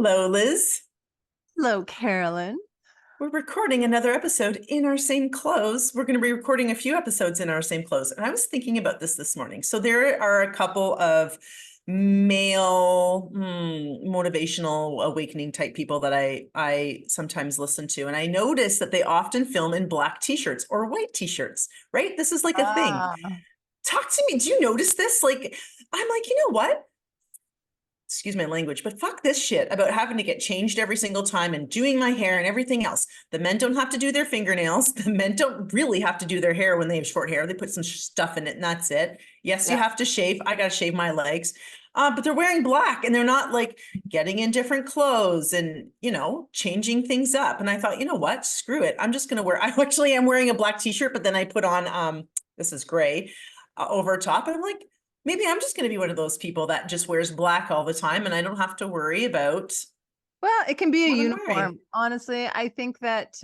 Hello, Liz. Hello, Carolyn. We're recording another episode in our same clothes. We're going to be recording a few episodes in our same clothes. And I was thinking about this morning. So there are a couple of male motivational awakening type people that I sometimes listen to. And I notice that they often film in black t-shirts or white t-shirts, right? This is like a thing. Talk to me. Do you notice this? Like, I'm like, you know what? Excuse my language, but fuck this shit about having to get changed every single time and doing my hair and everything else. The men don't have to do their fingernails. The men don't really have to do their hair when they have short hair. They put some stuff in it and that's it. Yes, you have to shave. I got to shave my legs. But they're wearing black and they're not like getting in different clothes and, you know, changing things up. And I thought, you know what? Screw it. I'm just going to wear, I actually am wearing a black t-shirt, but then I put on, this is gray over top. And I'm like, maybe I'm just going to be one of those people that just wears black all the time and I don't have to worry about. Well, it can be a what I'm uniform. wearing. Honestly, I think that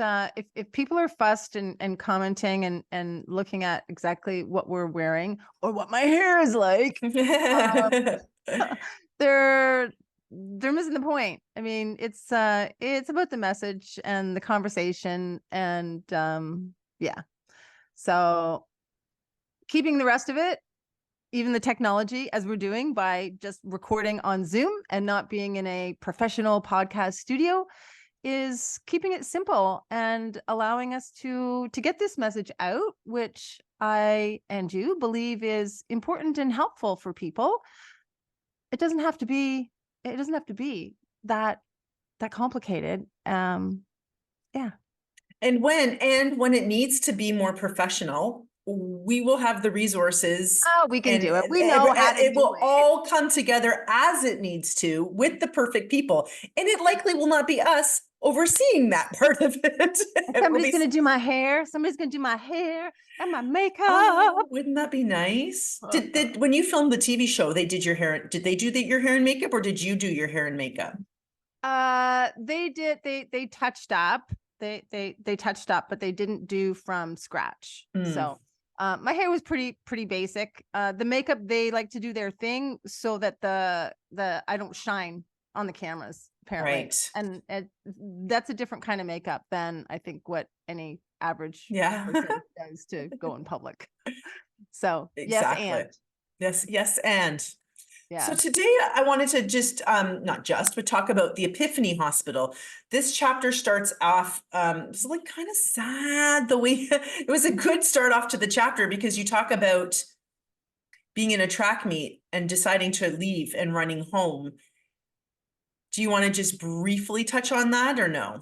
if people are fussed and commenting and looking at exactly what we're wearing or what my hair is like, they're missing the point. I mean, it's about the message and the conversation and yeah. So keeping the rest of it, even the technology as we're doing by just recording on Zoom and not being in a professional podcast studio, is keeping it simple and allowing us to get this message out, which I and you believe is important and helpful for people. It doesn't have to be that complicated. Yeah. And when it needs to be more professional, we will have the resources. Oh, we can do it. We and know how to it do will it. all come together as it needs to with the perfect people. And it likely will not be us overseeing that part of it. Somebody's going to do my hair. Somebody's going to do my hair and my makeup. Oh, wouldn't that be nice? Did when you filmed the TV show, they did your hair? Did they do your hair and makeup, or did you do your hair and makeup? They did. They touched up. They touched up, but they didn't do from scratch. So my hair was pretty basic. The makeup, they like to do their thing so that the I don't shine on the cameras, apparently. Right. And that's a different kind of makeup than I think what any average person does to go in public. So exactly. Yes, and yeah. So today I wanted to just but talk about the Epiphany Hospital. This chapter starts off it's like kind of sad the way it was a good start off to the chapter, because you talk about being in a track meet and deciding to leave and running home. Do you want to just briefly touch on that or no?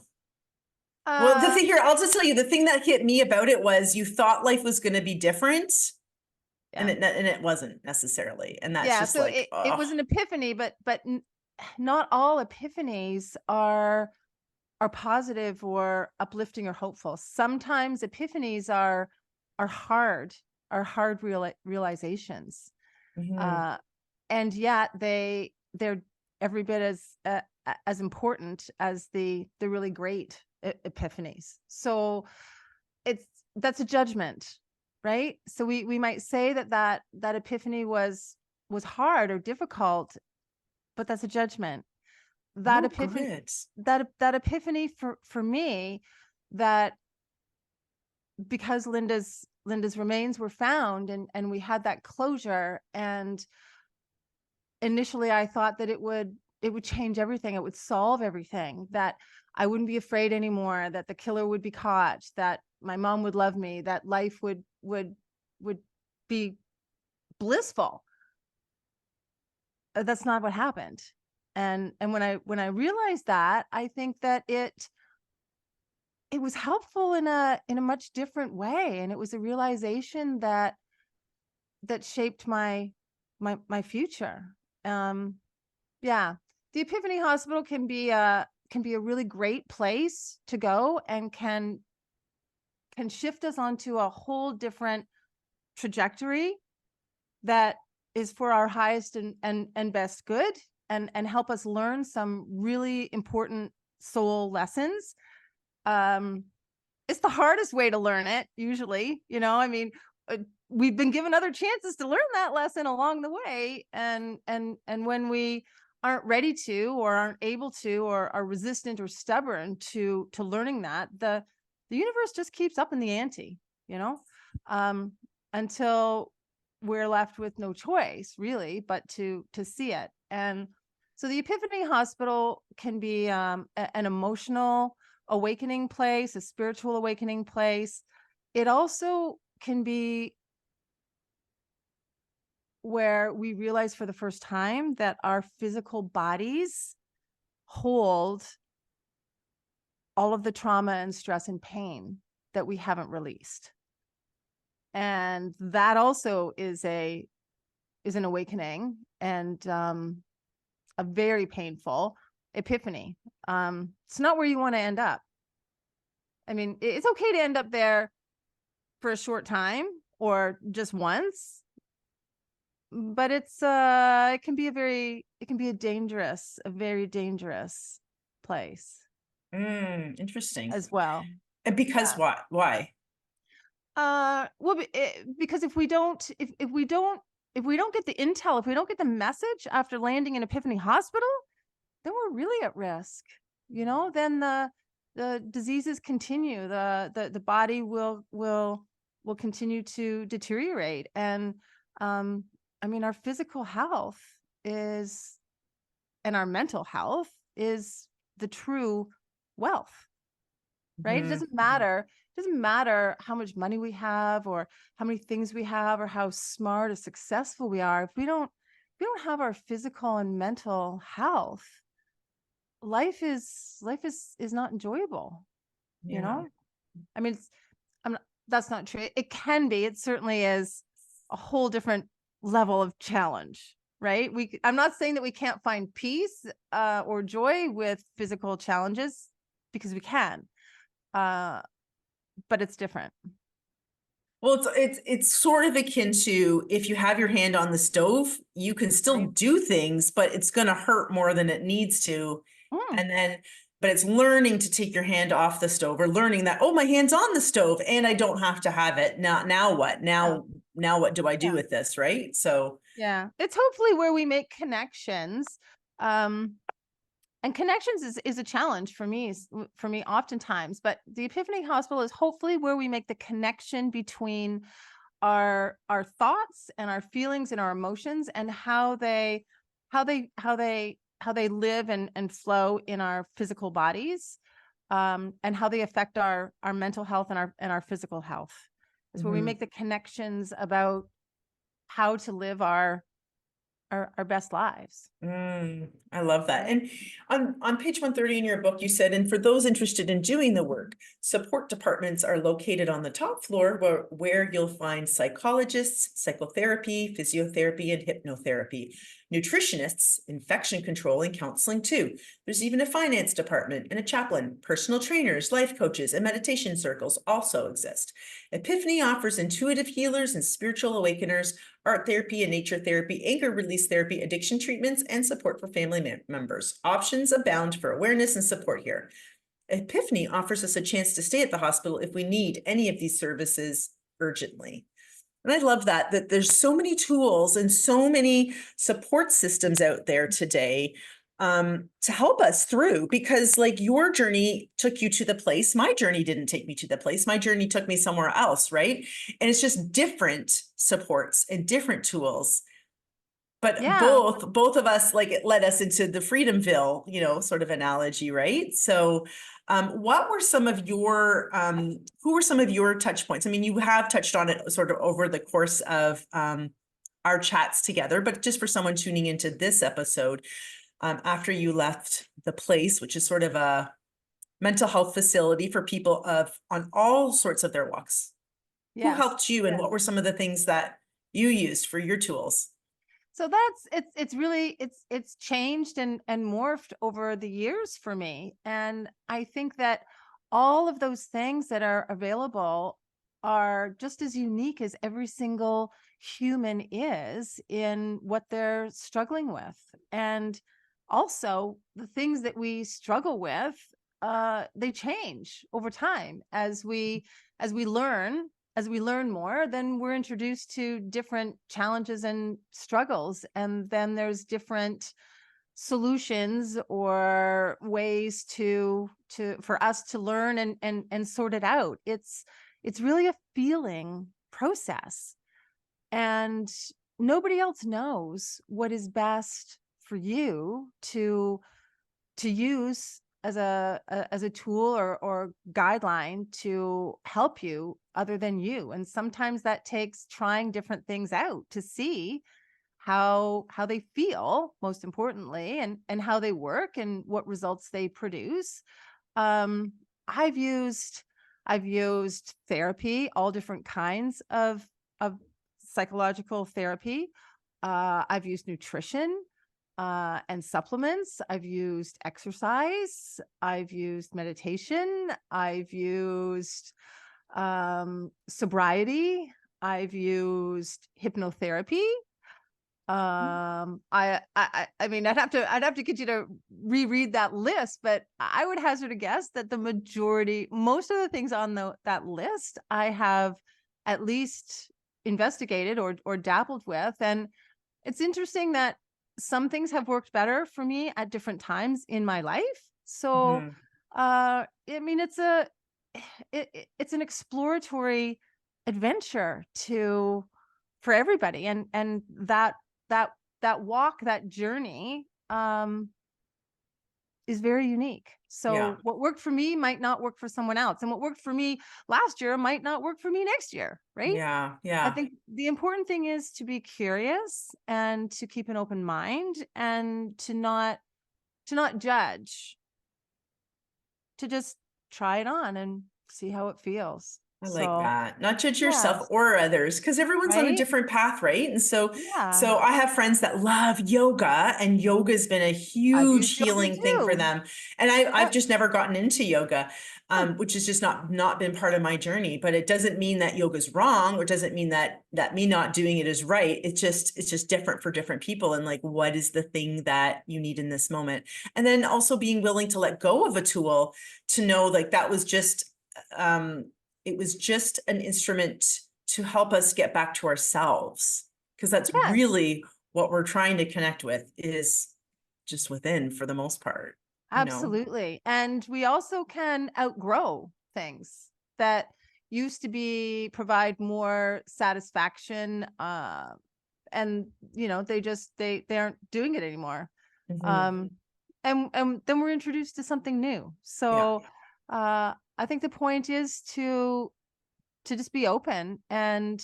Well, the thing here, I'll just tell you, the thing that hit me about it was you thought life was going to be different. Yeah. And it wasn't necessarily. And that's just so like, it was an epiphany, but not all epiphanies are positive or uplifting or hopeful. Sometimes epiphanies are hard realizations. And yet they're every bit as important as the really great epiphanies. So that's a judgment, right? So we might say that epiphany was hard or difficult, but that's a judgment. That epiphany, that epiphany for me, that because Linda's remains were found and we had that closure, and initially I thought that it would change everything. It would solve everything, that I wouldn't be afraid anymore, that the killer would be caught, that my mom would love me, that life would be blissful. That's not what happened. And when I realized that, I think that it was helpful in a much different way. And it was a realization that shaped my future. Yeah. The Epiphany Hospital can be a really great place to go, and can shift us onto a whole different trajectory that is for our highest and best good, and help us learn some really important soul lessons. It's the hardest way to learn it, usually, I mean, we've been given other chances to learn that lesson along the way. And when we aren't ready to, or aren't able to, or are resistant or stubborn to learning that, the universe just keeps up in the ante, until we're left with no choice really but to see it. And so the Epiphany Hospital can be an emotional awakening place, a spiritual awakening place. It also can be where we realize for the first time that our physical bodies hold all of the trauma and stress and pain that we haven't released. And that also is an awakening, and a very painful epiphany. It's not where you want to end up. I mean, it's okay to end up there for a short time or just once, but it can be a very dangerous place Interesting. as well. And because Yeah. why? Well, because if we don't get the intel, if we don't get the message after landing in Epiphany Hospital, then we're really at risk. Then the diseases continue. The body will continue to deteriorate, and I mean, our physical health is, and our mental health is the true wealth, right? It doesn't matter how much money we have, or how many things we have, or how smart or successful we are. If we don't have our physical and mental health, life is not enjoyable. Yeah. I mean, that's not true. It can be. It certainly is a whole different level of challenge, right? I'm not saying that we can't find peace or joy with physical challenges, because we can, but it's different. Well, it's sort of akin to, if you have your hand on the stove, you can still Right. do things, but it's going to hurt more than it needs to. Mm. But it's learning to take your hand off the stove, or learning that, oh, my hand's on the stove and I don't have to have it. Now what? Yeah. Now what do I do Yeah. with this? Right. So Yeah. It's hopefully where we make connections. And connections is a challenge for me oftentimes, but the Epiphany Hospital is hopefully where we make the connection between our thoughts and our feelings and our emotions, and how they live and flow in our physical bodies, and how they affect our mental health and our physical health. It's where we make the connections about how to live our best lives. I love that. Right? And on page 130 in your book, you said, and for those interested in doing the work, support departments are located on the top floor, where you'll find psychologists, psychotherapy, physiotherapy, and hypnotherapy, nutritionists, infection control, and counseling too. There's even a finance department and a chaplain. Personal trainers, life coaches, and meditation circles also exist. Epiphany offers intuitive healers and spiritual awakeners, art therapy and nature therapy, anger release therapy, addiction treatments, and support for family members. Options abound for awareness and support here. Epiphany offers us a chance to stay at the hospital if we need any of these services urgently. And I love that there's so many tools and so many support systems out there today to help us through, because like your journey took you to the place. My journey didn't take me to the place. My journey took me somewhere else, right? And it's just different supports and different tools. But Yeah. both of us, like, it led us into the Freedomville, sort of analogy, right? So what were some of your who were some of your touch points? I mean, you have touched on it sort of over the course of our chats together, but just for someone tuning into this episode, after you left the place, which is sort of a mental health facility for people on all sorts of their walks, who Yes. helped you, and what were some of the things that you used for your tools? So it's really changed and morphed over the years for me. And I think that all of those things that are available are just as unique as every single human is in what they're struggling with. And also the things that we struggle with, they change over time as we learn. As we learn more, then we're introduced to different challenges and struggles. And then there's different solutions or ways for us to learn and sort it out. It's really a feeling process, and nobody else knows what is best for you to use as a tool or guideline to help you, other than you. And sometimes that takes trying different things out to see how they feel, most importantly, and how they work and what results they produce. um i've used therapy, all different kinds of psychological therapy. I've used nutrition and supplements. I've used exercise. I've used meditation. I've used sobriety. I've used hypnotherapy. I mean, I'd have to get you to reread that list, but I would hazard a guess that most of the things on that list, I have at least investigated or dabbled with. And it's interesting that some things have worked better for me at different times in my life. So, I mean, it's an exploratory adventure for everybody. And that walk, that journey, is very unique. So Yeah. what worked for me might not work for someone else. And what worked for me last year might not work for me next year. Right. Yeah. I Yeah. think the important thing is to be curious and to keep an open mind and to not judge, to just try it on and see how it feels. I like So that. Not judge yourself yes, or others, because everyone's on a right? different path, right? And so, Yeah. so I have friends that love yoga, and yoga's been a I've huge used yoga healing thing for too. them. And I've Yep. just never gotten into yoga, Huh. which is just not been part of my journey. But it doesn't mean that yoga's wrong, or doesn't mean that me not doing it is right. It's just different for different people, and like, what is the thing that you need in this moment? And then also being willing to let go of a tool, to know like that was just um it was just an instrument to help us get back to ourselves, because that's Yes. really what we're trying to connect with, is just within, for the most part, you know. Absolutely. And we also can outgrow things that used to provide more satisfaction. And they aren't doing it anymore. Mhm. Um, and then we're introduced to something new. Yeah, So I think the point is to just be open and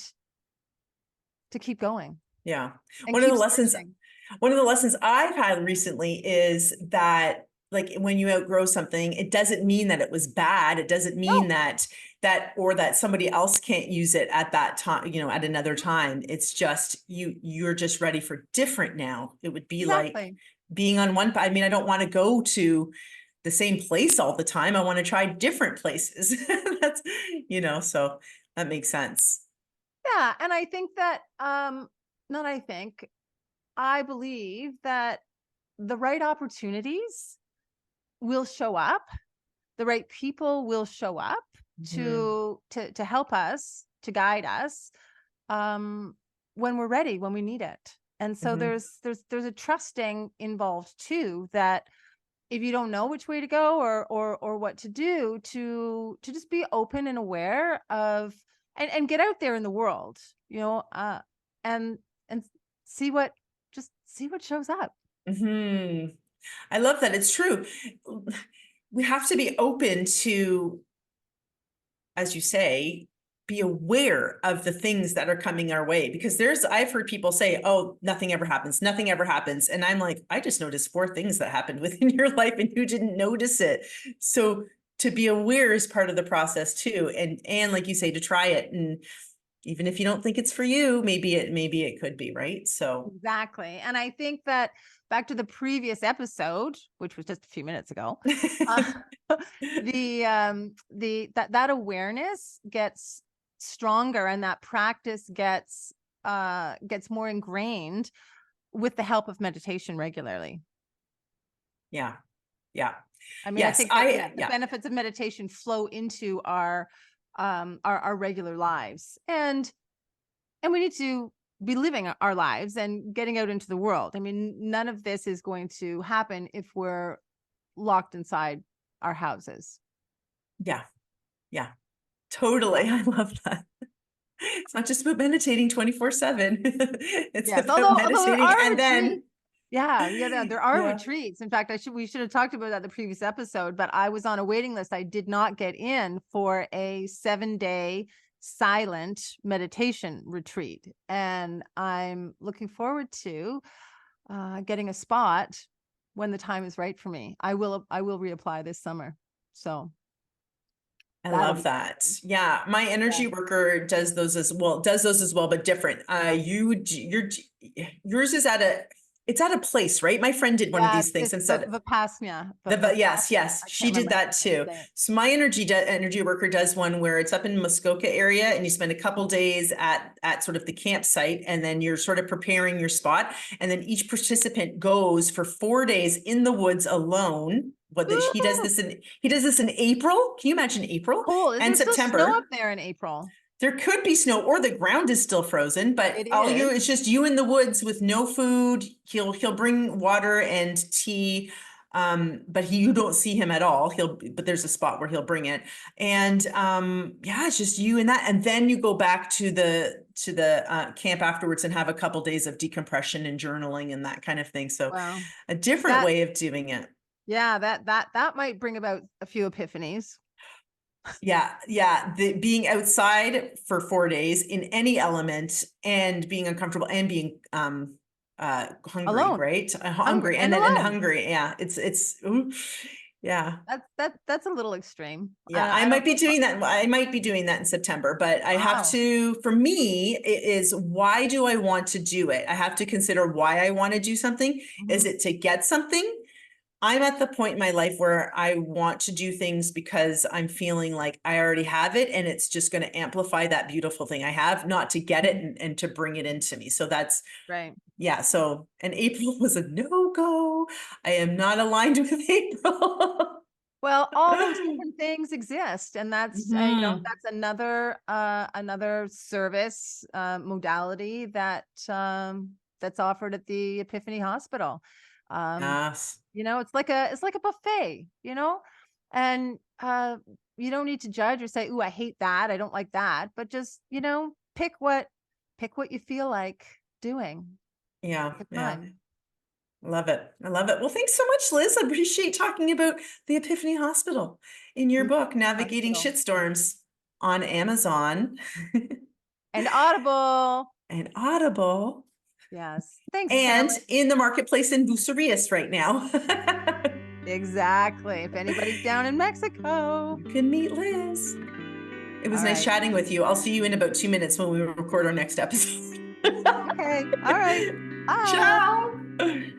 to keep going yeah. and One of keep the lessons searching. One of the lessons I've had recently is that, like, when you outgrow something, it doesn't mean that it was bad. It doesn't mean No, or that somebody else can't use it at that time, at another time. It's just you're just ready for different now. It would be like exactly. being on I mean, I don't want to go to the same place all the time. I want to try different places. That's, so that makes sense. Yeah. And I think that, not I think, I believe that the right opportunities will show up, the right people will show up Mhm. to help us, to guide us, um, when we're ready, when we need it. And so Mhm. there's a trusting involved too, that if you don't know which way to go or what to do, to just be open and aware of, and get out there in the world, and and see what see what shows up. Mhm. I love that. It's true. We have to be open to, as you say, be aware of the things that are coming our way, because I've heard people say, "Oh, nothing ever happens. Nothing ever happens." And I'm like, "I just noticed 4 things that happened within your life and you didn't notice it." So to be aware is part of the process too. And like you say, to try it, and even if you don't think it's for you, maybe it could be, right? So Exactly. And I think that, back to the previous episode, which was just a few minutes ago, uh, that awareness gets stronger, and that practice gets more ingrained with the help of meditation regularly. yeah. Yeah. I mean, I Yes, think that, yeah, the yeah. benefits of meditation flow into our regular lives, and we need to be living our lives and getting out into the world. I mean, none of this is going to happen if we're locked inside our houses. Yeah. Yeah. Totally. I love that. It's not just about meditating 24/7. It's Yes, about although there meditating are and then there are yeah. retreats. In fact, we should have talked about that the previous episode, but I was on a waiting list. I did not get in for a 7-day silent meditation retreat, and I'm looking forward to getting a spot when the time is right for me. I will reapply this summer. So I that'll love be that. Yeah, my energy worker does those as well, but different. Yours is it's at a place, right? My friend did one of these things it's and said, Vipassana. yes, I she can't did remember how that to too. say it. So my energy worker does one where it's up in Muskoka area and you spend a couple days at sort of the campsite, and then you're sort of preparing your spot. And then each participant goes for 4 days in the woods alone. He does this in April. Can you imagine April Cool. Is and there still snow up September? there in April? There could be snow or the ground is still frozen, but It is. it's just you in the woods with no food. He'll bring water and tea. But you don't see him at all. But there's a spot where he'll bring it. And yeah, it's just you and that. And then you go back to the camp afterwards and have a couple days of decompression and journaling and that kind of thing. So Wow. a different way of doing it. Yeah, that might bring about a few epiphanies. Yeah. The being outside for 4 days in any element and being uncomfortable and being hungry, Alone. right? Hungry Hungry and and alone. hungry. Yeah. Ooh, yeah. That's a little extreme. Yeah, I I might don't be know. doing that. I might be doing that in September, but I have Wow. to, for me, it is why do I want to do it? I have to consider why I want to do something. Is Mhm. it to get something? I'm at the point in my life where I want to do things because I'm feeling like I already have it and it's just going to amplify that beautiful thing I have, not to get it and to bring it into me. So that's, Right. yeah. So, and April was a no-go. I am not aligned with April. Well, all those different things exist, and that's Mhm. that's another service modality that's offered at the Epiphany Hospital. Yes. It's like a buffet, and you don't need to judge or say, "Ooh, I hate that. I don't like that," but just pick what you feel like doing Yeah. at the Yeah. time. Love it. I love it. Well, thanks so much, Liz. I appreciate talking about the Epiphany Hospital in your book, Navigating Hospital Shitstorms, on Amazon and Audible. and Audible Yes. Thanks, and Carolyn. in the marketplace in Bucerius right now. Exactly. If anybody's down in Mexico. You can meet Liz. It was All nice right. chatting with you. I'll see you in about 2 minutes when we record our next episode. Okay. All right. Bye. Ciao.